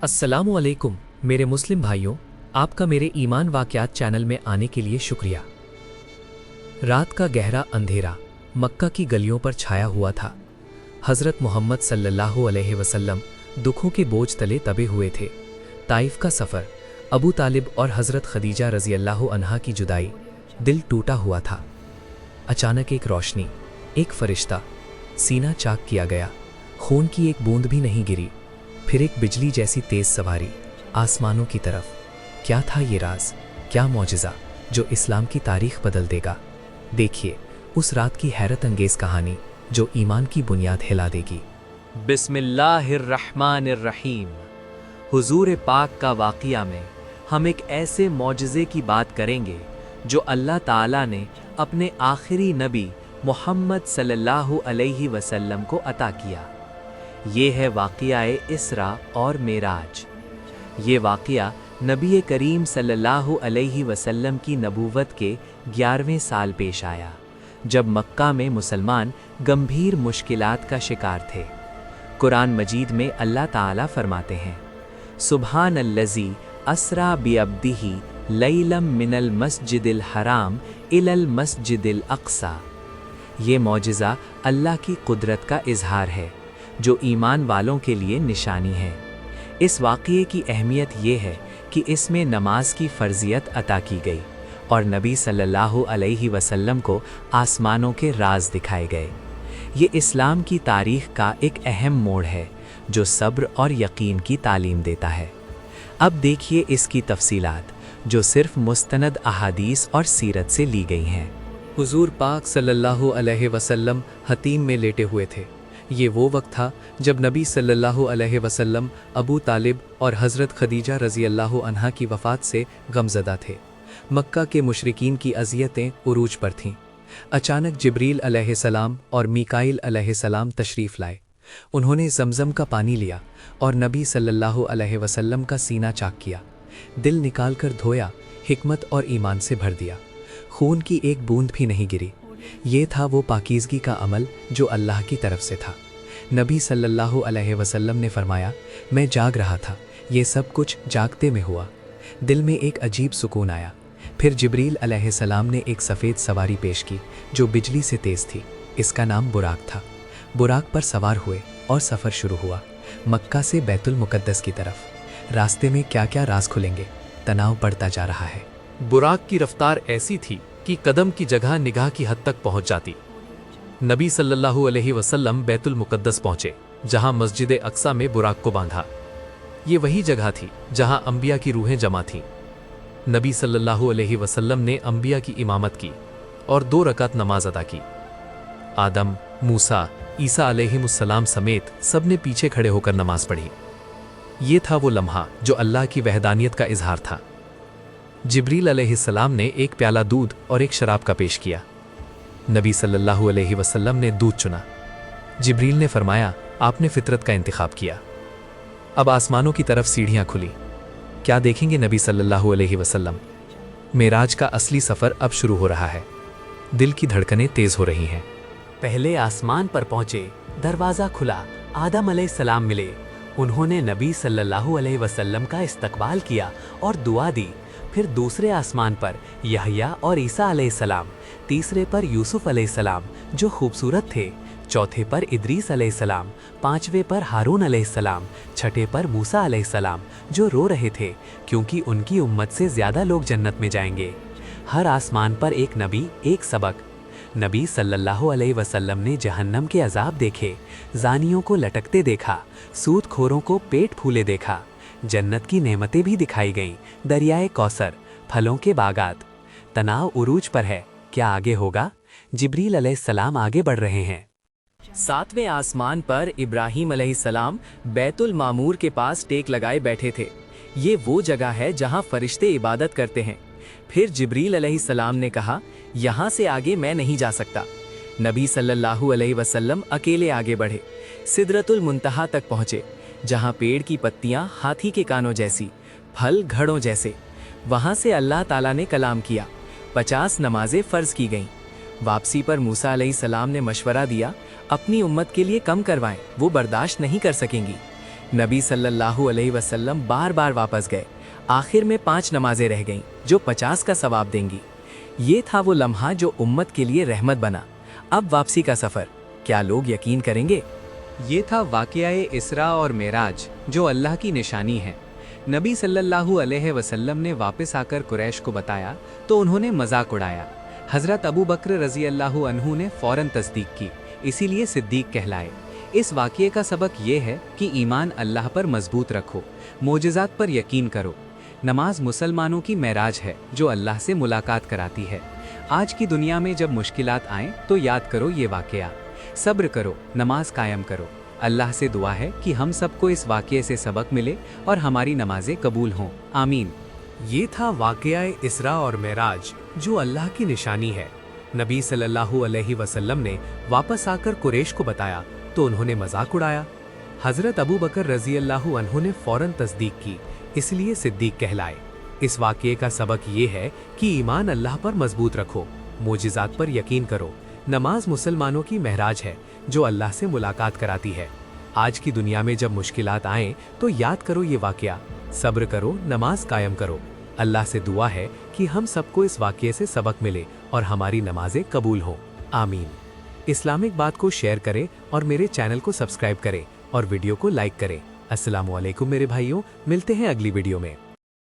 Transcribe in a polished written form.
अस्सलामु अलैकुम मेरे मुस्लिम भाइयों, आपका मेरे ईमान वाक़यात चैनल में आने के लिए शुक्रिया। रात का गहरा अंधेरा मक्का की गलियों पर छाया हुआ था। हज़रत मोहम्मद सल्लल्लाहु अलैहि वसल्लम दुखों के बोझ तले दबे हुए थे। ताइफ का सफ़र, अबू तालिब और हज़रत खदीजा रज़ी अल्लाह अन्हा की जुदाई, दिल टूटा हुआ था। अचानक एक रोशनी, एक फरिश्ता, सीना चाक किया गया। खून की एक बूंद भी नहीं गिरी। फिर एक बिजली जैसी तेज सवारी आसमानों की तरफ। क्या था ये राज, क्या मौजिज़ा जो इस्लाम की तारीख बदल देगा। देखिए उस रात की हैरत अंगेज़ कहानी जो ईमान की बुनियाद हिला देगी। बिस्मिल्लाहिर्रहमानिर्रहीम। हुजूर पाक का वाक़िया में हम एक ऐसे मौजिज़े की बात करेंगे जो अल्लाह ताला ने अपने आखिरी नबी मोहम्मद सल्लल्लाहु अलैहि वसल्लम को अता किया। ये है वाक़िया-ए इसरा और मेराज। ये वाक़िया नबी करीम सल्लल्लाहु अलैहि वसल्लम की नबूवत के 11वें साल पेश आया, जब मक्का में मुसलमान गंभीर मुश्किलात का शिकार थे। कुरान मजीद में अल्लाह ताला फरमाते हैं, सुब्हानल्लज़ी अस्रा बिअब्दिही लैलम मिनल मस्जिदिल हराम इलल मस्जिदिल अक़सा। ये मौजिज़ा अल्लाह की कुदरत का इजहार है जो ईमान वालों के लिए निशानी है। इस वाक़ये की अहमियत ये है कि इसमें नमाज की फ़र्ज़ियत अता की गई और नबी सल्लल्लाहु अलैहि वसल्लम को आसमानों के राज दिखाए गए। ये इस्लाम की तारीख़ का एक अहम मोड़ है जो सब्र और यकीन की तालीम देता है। अब देखिए इसकी तफसीलात जो सिर्फ मुस्तनद अहादीस और सीरत से ली गई हैं। हुजूर पाक सल्लल्लाहु अलैहि वसल्लम हतीम में लेटे हुए थे। ये वो वक्त था जब नबी सल्लल्लाहु अलैहि वसल्लम अबू तालिब और हज़रत खदीजा रज़ी अल्लाह अन्हा की वफ़ात से गमज़दा थे। मक्का के मुशरिकीन की अज़ियतें उरूज पर थीं। अचानक जिब्रील अलैहिस्सलाम और मीकाईल अलैहिस्सलाम तशरीफ़ लाए। उन्होंने ज़मज़म का पानी लिया और नबी सल्लल्लाहु अलैहि वसल्लम का सीना चाक किया, दिल निकाल कर धोया, हिकमत और ईमान से भर दिया। खून की एक बूंद भी नहीं गिरी। ये था वो पाकीज़गी का अमल जो अल्लाह की तरफ से था। नबी सल्लल्लाहु अलैहि वसल्लम ने फरमाया, मैं जाग रहा था, ये सब कुछ जागते में हुआ। दिल में एक अजीब सुकून आया। फिर जिब्रील अलैहिस्सलाम ने एक सफ़ेद सवारी पेश की जो बिजली से तेज़ थी। इसका नाम बुराक था। बुराक पर सवार हुए और सफ़र शुरू हुआ मक्का से बैतुल मुक़द्दस की तरफ। रास्ते में क्या क्या राज खुलेंगे, तनाव बढ़ता जा रहा है। बुराक की रफ्तार ऐसी थी कि कदम की जगह निगाह की हद तक पहुंच जाती। नबी सल्लल्लाहु अलैहि वसल्लम बैतुल मुक़द्दस पहुंचे, जहां मस्जिद अक्सा में बुराक को बांधा। ये वही जगह थी जहां अंबिया की रूहें जमा थीं। नबी सल्लल्लाहु अलैहि वसल्लम ने अंबिया की इमामत की और 2 रकात नमाज अदा की। आदम, मूसा, ईसा अलैहिमुस्सलाम समेत सब ने पीछे खड़े होकर नमाज पढ़ी। ये था वो लम्हा जो अल्लाह की वहदानियत का इजहार था। जिब्रील अलैहिस्सलाम ने एक प्याला दूध और एक शराब का पेश किया। नबी सल्लल्लाहु अलैहि वसल्लम ने दूध चुना। जिब्रील ने फरमाया, आपने फितरत का इंतखाब किया। अब आसमानों की तरफ सीढ़ियां खुली। क्या देखेंगे नबी सल्लल्लाहु अलैहि वसल्लम? मेराज का असली सफ़र अब शुरू हो रहा है। दिल की धड़कनें तेज़ हो रही हैं। पहले आसमान पर पहुंचे, दरवाज़ा खुला, आदम अलैहिस्सलाम मिले। उन्होंने नबी सल्लल्लाहु अलैहि वसल्लम का इस्तकबाल किया और दुआ दी। फिर दूसरे आसमान पर यहया और ईसा अलैहिस्सलाम, तीसरे पर यूसुफ अलैहिस्सलाम जो खूबसूरत थे, चौथे पर इदरीस अलैहिस्सलाम, पांचवें पर हारून अलैहिस्सलाम, छठे पर मूसा अलैहिस्सलाम जो रो रहे थे क्योंकि उनकी उम्मत से ज़्यादा लोग जन्नत में जाएंगे। हर आसमान पर एक नबी, एक सबक। नबी सल्लल्लाहु अलैहि वसल्लम ने जहन्नम के अजाब देखे, जानियों को लटकते देखा, सूदखोरों को पेट फूले देखा। जन्नत की नेमतें भी दिखाई गईं, दरियाए कौसर, फलों के बागात। तनाव उरूज पर है, क्या आगे होगा? जिब्रील अलैहिस्सलाम आगे बढ़ रहे हैं। 7वें आसमान पर इब्राहीम अलैहिस्सलाम बैतुल मामूर के पास टेक लगाए बैठे थे। ये वो जगह है जहां फरिश्ते इबादत करते हैं। फिर जिब्रील अलैहिस्सलाम ने कहा, यहाँ से आगे मैं नहीं जा सकता। नबी सल्लल्लाहु अलैहि वसल्लम अकेले आगे बढ़े, सिदरतुल मुंतहा तक पहुँचे, जहाँ पेड़ की पत्तियाँ हाथी के कानों जैसी, फल घड़ों जैसे। वहाँ से अल्लाह ताला ने कलाम किया। 50 नमाजें फ़र्ज़ की गईं। वापसी पर मूसा अलैहिस्सलाम ने मशवरा दिया, अपनी उम्मत के लिए कम करवाएं, वो बर्दाश्त नहीं कर सकेंगी। नबी सल्लल्लाहु अलैहि वसल्लम बार बार वापस गए। आखिर में 5 नमाजें रह गईं जो 50 का सवाब देंगी। ये था वो लम्हा जो उम्मत के लिए रहमत बना। अब वापसी का सफ़र, क्या लोग यकीन करेंगे? ये था वाक़या-ए इसरा और मेराज जो अल्लाह की निशानी है। नबी सल्लल्लाहु अलैहि वसल्लम ने वापस आकर कुरैश को बताया तो उन्होंने मजाक उड़ाया। हज़रत अबू बकर रज़ी अल्लाहु अन्हु ने फ़ौरन तस्दीक की, इसीलिए सिद्दीक कहलाए। इस वाक़ये का सबक ये है कि ईमान अल्लाह पर मजबूत रखो, मोजिज़ात पर यकीन करो। नमाज मुसलमानों की मेराज है जो अल्लाह से मुलाकात कराती है। आज की दुनिया में जब मुश्किलात आएँ तो याद करो ये वाक़या, सब्र करो, नमाज कायम करो। अल्लाह से दुआ है कि हम सबको इस वाक़ये से सबक मिले और हमारी नमाजें कबूल हों, आमीन। ये था वाक़या-ए इसरा और मेराज जो अल्लाह की निशानी है। नबी सल्लल्लाहु अलैहि वसल्लम ने वापस आकर कुरैश को बताया तो उन्होंने मजाक उड़ाया। हज़रत अबू बकर रज़ी अल्लाहु अन्हु ने फ़ौरन तस्दीक की, इसलिए सिद्दीक कहलाए। इस वाक़ये का सबक ये है कि ईमान अल्लाह पर मजबूत रखो, मोजिज़ात पर यकीन करो। नमाज मुसलमानों की महराज है जो अल्लाह से मुलाकात कराती है। आज की दुनिया में जब मुश्किलात आएँ तो याद करो ये वाक़या, सब्र करो, नमाज कायम करो। अल्लाह से दुआ है कि हम सबको इस वाक़ये से सबक मिले और हमारी नमाजें कबूल हों, आमीन। इस्लामिक बात को शेयर करें और मेरे चैनल को सब्सक्राइब करें और वीडियो को लाइक करें। अस्सलामु अलैकुम मेरे भाइयों, मिलते हैं अगली वीडियो में।